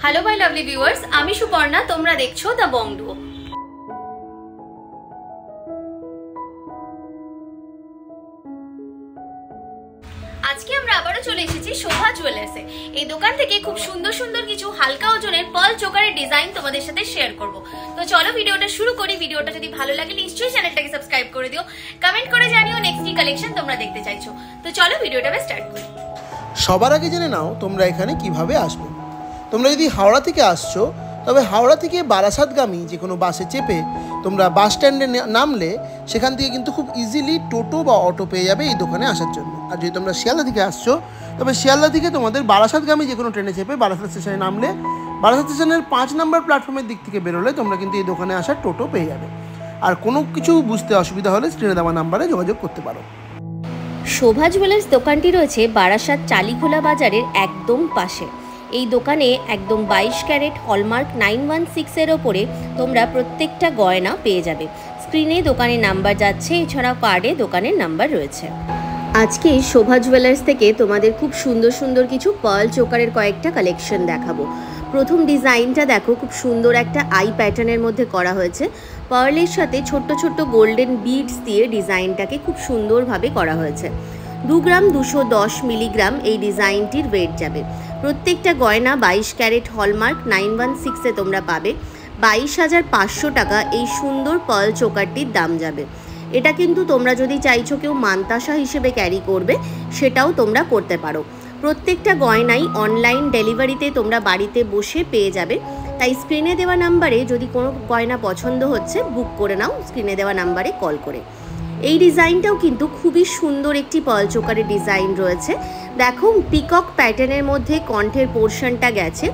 Hello my lovely viewers, आमी सुपर्णा, তোমরা দেখছো দ্য বং ডুও। আজকে আমরা আবারো চলে এসেছি শোভা জুয়েলার্সে। এই দোকান থেকে খুব সুন্দর সুন্দর কিছু হালকা ওজনের পার্ল চোকারের ডিজাইন তোমাদের সাথে শেয়ার করব। তো চলো ভিডিওটা শুরু করি। ভিডিওটা যদি ভালো লাগে নিশ্চয়ই চ্যানেলটাকে সাবস্ক্রাইব করে দিও, কমেন্ট করে জানিও নেক্সট কি কালেকশন তোমরা দেখতে চাইছো। তো চলো ভিডিওটা স্টার্ট করি। সবার আগে জেনে নাও তোমরা এখানে কিভাবে আসবে। তোমরা যদি হাওড়া থেকে আসছো তবে হাওড়া থেকে বারাসাতগামী যে কোনো বাসে চেপে তোমরা বাস স্ট্যান্ডে নামলে সেখান থেকে কিন্তু খুব ইজিলি টোটো বা অটো পেয়ে যাবে এই দোকানে আসার জন্য। আর যদি তোমরা শিয়ালদা থেকে আসছো তবে শিয়ালদা থেকে তোমাদের বারাসাতগামী যে কোনো ট্রেনে চেপে বারাসাত স্টেশনে নামলে বারাসাত স্টেশনের 5 নম্বর প্ল্যাটফর্মের দিক থেকে বেরোলে তোমরা কিন্তু এই দোকানে আসার টোটো পেয়ে যাবে। আর কোনো কিছু বুঝতে অসুবিধা হলে স্ক্রিনে দেওয়া নাম্বারে যোগাযোগ করতে পারো। শোভা জুয়েলার্স দোকানটি রয়েছে বারাসাত চালিখোলা বাজারের একদম পাশে। এই দোকানে একদম 22 ক্যারেট হলমার্ক 916 এর ওপরে তোমরা প্রত্যেকটা গয়না পেয়ে যাবে। স্ক্রিনে দোকানের নাম্বার যাচ্ছে, এছাড়াও কার্ডে দোকানের নাম্বার রয়েছে। আজকে শোভা জুয়েলার্স থেকে তোমাদের খুব সুন্দর সুন্দর কিছু পার্ল চোকারের কয়েকটা কালেকশন দেখাবো। প্রথম ডিজাইনটা দেখো, খুব সুন্দর একটা আই প্যাটার্নের মধ্যে করা হয়েছে। পার্লের সাথে ছোট্ট ছোট্ট গোল্ডেন বিডস দিয়ে ডিজাইনটাকে খুব সুন্দরভাবে করা হয়েছে। 2 গ্রাম 210 মিলিগ্রাম এই ডিজাইনটির ওয়েট যাবে। প্রত্যেকটা গয়না 22 ক্যারেট হলমার্ক 916-এ তোমরা পাবে। 22,500 টাকা এই সুন্দর পার্ল চোকারটির দাম যাবে। এটা কিন্তু তোমরা যদি চাইছো কেউ মানতাসা হিসেবে ক্যারি করবে সেটাও তোমরা করতে পারো। প্রত্যেকটা গয়নাই অনলাইন ডেলিভারিতে তোমরা বাড়িতে বসে পেয়ে যাবে। তাই স্ক্রিনে দেওয়া নাম্বারে যদি কোনো গয়না পছন্দ হচ্ছে বুক করে নাও, স্ক্রিনে দেওয়া নাম্বারে কল করে। এই ডিজাইনটাও কিন্তু খুবই সুন্দর একটি পার্ল চোকারের ডিজাইন রয়েছে। দেখো, পিকক প্যাটার্নের মধ্যে কণ্ঠের পোর্শনটা গেছে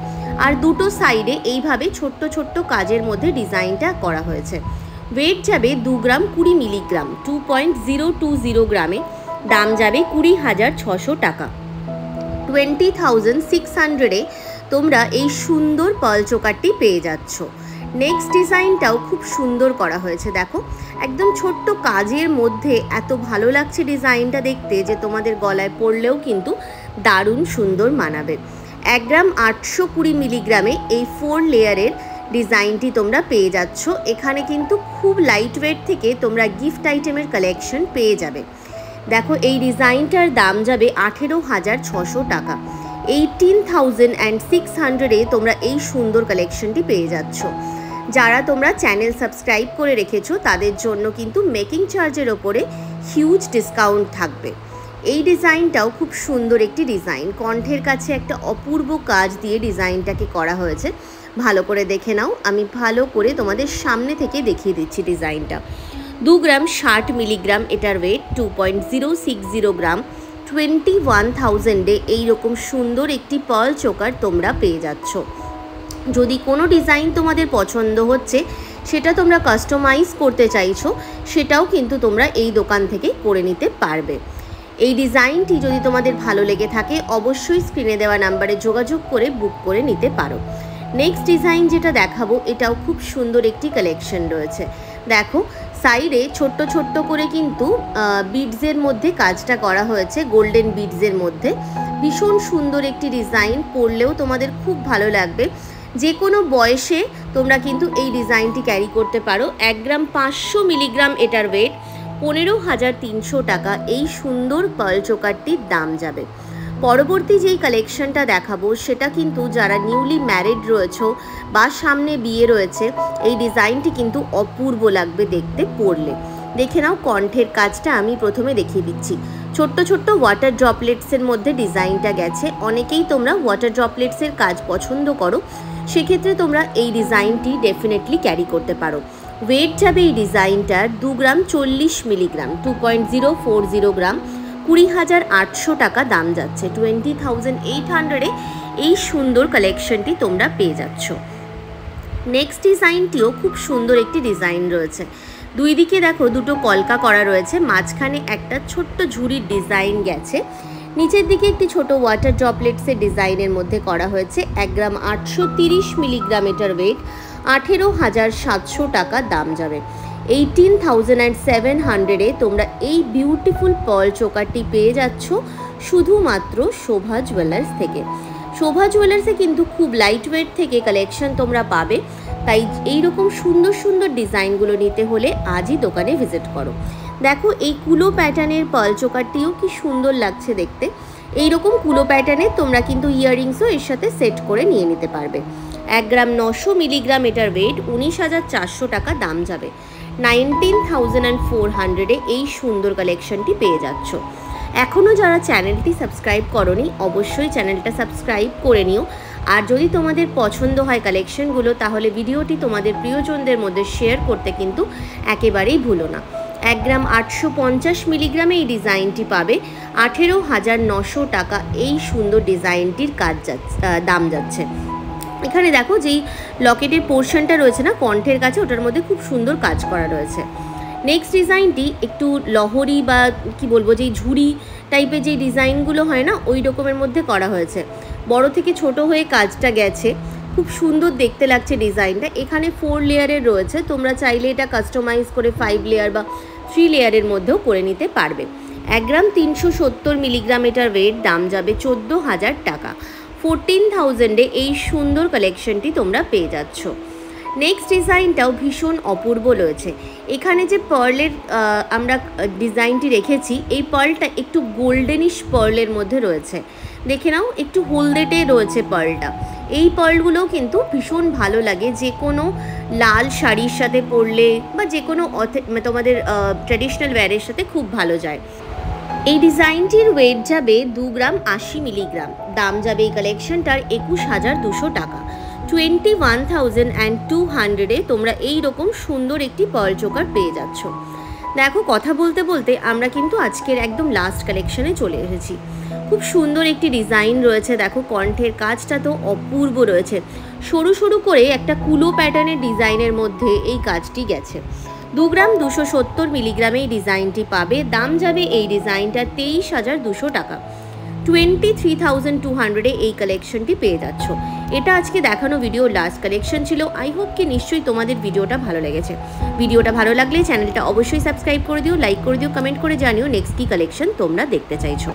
আর দুটো সাইডে এইভাবে ছোট্ট ছোট্ট কাজের মধ্যে ডিজাইনটা করা হয়েছে। ওয়েট যাবে 2 গ্রাম 20 মিলিগ্রাম 2.020 গ্রামে। দাম যাবে 20,600 টাকা। 20,600-এ তোমরা এই সুন্দর পার্ল চোকারটি পেয়ে যাচ্ছ। নেক্সট ডিজাইনটাও খুব সুন্দর করা হয়েছে। দেখো, একদম ছোট্ট কাজের মধ্যে এত ভালো লাগছে ডিজাইনটা দেখতে যে তোমাদের গলায় পরলেও কিন্তু দারুণ সুন্দর মানাবে। 1 গ্রাম 820 মিলিগ্রামে এই 4 লেয়ারের ডিজাইনটি তোমরা পেয়ে যাচ্ছ। এখানে কিন্তু খুব লাইট ওয়েট থেকে তোমরা গিফট আইটেমের কালেকশন পেয়ে যাবে। দেখো, এই ডিজাইনটার দাম যাবে 18,600 টাকা। 18,600-এ তোমরা এই সুন্দর কালেকশনটি পেয়ে যাচ্ছ। যারা তোমরা চ্যানেল সাবস্ক্রাইব করে রেখেছো তাদের জন্য কিন্তু মেকিং চার্জের ওপরে হিউজ ডিসকাউন্ট থাকবে। এই ডিজাইনটাও খুব সুন্দর একটি ডিজাইন, কণ্ঠের কাছে একটা অপূর্ব কাজ দিয়ে ডিজাইনটাকে করা হয়েছে। ভালো করে দেখে নাও, আমি ভালো করে তোমাদের সামনে থেকে দেখিয়ে দিচ্ছি ডিজাইনটা। 2 গ্রাম 60 মিলিগ্রাম এটার ওয়েট, 2.060 গ্রাম। 21,000-এ এইরকম সুন্দর একটি পার্ল চোকার তোমরা পেয়ে যাচ্ছ। যদি কোনো ডিজাইন তোমাদের পছন্দ হচ্ছে সেটা তোমরা কাস্টমাইজ করতে চাইছো সেটাও কিন্তু তোমরা এই দোকান থেকে করে নিতে পারবে। এই ডিজাইনটি যদি তোমাদের ভালো লেগে থাকে অবশ্যই স্ক্রিনে দেওয়া নাম্বারে যোগাযোগ করে বুক করে নিতে পারো। নেক্সট ডিজাইন যেটা দেখাবো এটাও খুব সুন্দর একটি কালেকশন রয়েছে। দেখো, সাইডে ছোট্ট ছোট্ট করে কিন্তু বিডসের মধ্যে কাজটা করা হয়েছে, গোল্ডেন বিডসের মধ্যে। ভীষণ সুন্দর একটি ডিজাইন, পরলেও তোমাদের খুব ভালো লাগবে। যে কোনো বয়সে তোমরা কিন্তু এই ডিজাইনটি ক্যারি করতে পারো। 1 গ্রাম 500 মিলিগ্রাম এটার ওয়েট, 15,300 টাকা এই সুন্দর পার্ল চোকারটির দাম যাবে। পরবর্তী যেই কালেকশনটা দেখাবো সেটা কিন্তু যারা নিউলি ম্যারিড রয়েছো বা সামনে বিয়ে রয়েছে এই ডিজাইনটি কিন্তু অপূর্ব লাগবে দেখতে পরলে। দেখে নাও, কণ্ঠের কাজটা আমি প্রথমে দেখিয়ে দিচ্ছি। ছোট্ট ছোট্ট ওয়াটার ড্রপলেটসের মধ্যে ডিজাইনটা গেছে। অনেকেই তোমরা ওয়াটার ড্রপলেটসের কাজ পছন্দ করো, সেক্ষেত্রে তোমরা এই ডিজাইনটি ডেফিনেটলি ক্যারি করতে পারো। ওয়েট যাবে এই ডিজাইনটার 2 গ্রাম 40 মিলিগ্রাম 2.040 গ্রাম। 20,800 টাকা দাম যাচ্ছে। 20,800-এ এই সুন্দর কালেকশনটি তোমরা পেয়ে যাচ্ছ। নেক্সট ডিজাইনটিও খুব সুন্দর একটি ডিজাইন রয়েছে। দুই দিকে দেখো দুটো কলকা করা রয়েছে, মাঝখানে একটা ছোট্ট ঝুড়ির ডিজাইন গেছে। নিচের দিকে একটি ছোট ওয়াটার ড্রপলেটসের ডিজাইনের মধ্যে করা হয়েছে। 1 গ্রাম 830 মিলিগ্রাম এটার ওয়েট, 18,700 টাকা দাম যাবে। 18,700-এ তোমরা এই বিউটিফুল পার্ল চোকারটি পেয়ে যাচ্ছ শুধুমাত্র শোভা জুয়েলার্স থেকে। শোভা জুয়েলার্সে কিন্তু খুব লাইট ওয়েট থেকে কালেকশন তোমরা পাবে, তাই এইরকম সুন্দর সুন্দর ডিজাইনগুলো নিতে হলে আজই দোকানে ভিজিট করো। দেখো এই কুলো প্যাটার্নের পার্ল চোকারটিও কি সুন্দর লাগছে দেখতে। এইরকম কুলো প্যাটার্নের তোমরা কিন্তু ইয়াররিংসও এর সাথে সেট করে নিয়ে নিতে পারবে। 1 গ্রাম 900 মিলিগ্রাম এটার ওয়েট, 19,400 টাকা দাম যাবে। 19,400-এ এই সুন্দর কালেকশনটি পেয়ে যাচ্ছ। এখনও যারা চ্যানেলটি সাবস্ক্রাইব করোনি অবশ্যই চ্যানেলটা সাবস্ক্রাইব করে নিও। আর যদি তোমাদের পছন্দ হয় কালেকশনগুলো তাহলে ভিডিওটি তোমাদের প্রিয়জনদের মধ্যে শেয়ার করতে কিন্তু একেবারেই ভুলো না। 1 গ্রাম 850 মিলিগ্রামে এই ডিজাইনটি পাবে 18,900 টাকা। এই সুন্দর ডিজাইনটির দাম যাচ্ছে। এখানে দেখো যেই লকেটের পোর্শনটা রয়েছে না কণ্ঠের কাছে, ওটার মধ্যে খুব সুন্দর কাজ করা রয়েছে। নেক্সট ডিজাইনটি একটু লহরি বা কি বলবো, যেই ঝুড়ি টাইপের যেই ডিজাইনগুলো হয় না ওই রকমের মধ্যে করা হয়েছে। বড় থেকে ছোট হয়ে কাজটা গেছে, খুব সুন্দর দেখতে লাগছে ডিজাইনটা। এখানে 4 লেয়ারের রয়েছে, তোমরা চাইলে এটা কাস্টমাইজ করে 5 লেয়ার বা 3 লেয়ারের মধ্যেও করে নিতে পারবে। 1 গ্রাম 370 মিলিগ্রাম এটার ওয়েট, দাম যাবে 14,000 টাকা। 14,000-এ এই সুন্দর কালেকশনটি তোমরা পেয়ে যাচ্ছ। নেক্সট ডিজাইনটাও ভীষণ অপূর্ব রয়েছে। এখানে যে পার্লের আমরা ডিজাইনটি রেখেছি, এই পার্লটা একটু গোল্ডেনিশ পার্লের মধ্যে রয়েছে। দেখে নাও একটু হলদেটে রয়েছে পার্লটা। এই পার্লগুলোও কিন্তু ভীষণ ভালো লাগে, যে কোনো লাল শাড়ির সাথে পরলে বা যে কোনো তোমাদের ট্র্যাডিশনাল ওয়্যারের সাথে খুব ভালো যায়। এই ডিজাইনটির ওয়েট যাবে 2 গ্রাম 80 মিলিগ্রাম, দাম যাবে এই কালেকশনটার 21,200 টাকা। 21,200-এ তোমরা এই রকম সুন্দর একটি পার্ল চোকার পেয়ে যাচ্ছ। দেখো কথা বলতে বলতে আমরা কিন্তু আজকের একদম লাস্ট কালেকশনে চলে এসেছি। খুব সুন্দর একটি ডিজাইন রয়েছে। দেখো কণ্ঠের কাজটা তো অপূর্ব রয়েছে, সরু সরু করে একটা কুলো প্যাটার্নের ডিজাইনের মধ্যে এই কাজটি গেছে। 2 গ্রাম 270 মিলিগ্রামে এই ডিজাইনটি পাবে, দাম যাবে এই ডিজাইনটা 23,200 টাকা। 23,200-এ এই কালেকশনটি পেয়ে যাচ্ছ। এটা আজকে দেখানো ভিডিও লাস্ট কালেকশন ছিল। আই হোপ কি নিশ্চয়ই তোমাদের ভিডিওটা ভালো লেগেছে। ভিডিওটা ভালো লাগলে চ্যানেলটা অবশ্যই সাবস্ক্রাইব করে দিও, লাইক করে দিও, কমেন্ট করে জানিও নেক্সট কি কালেকশন তোমরা দেখতে চাইছো।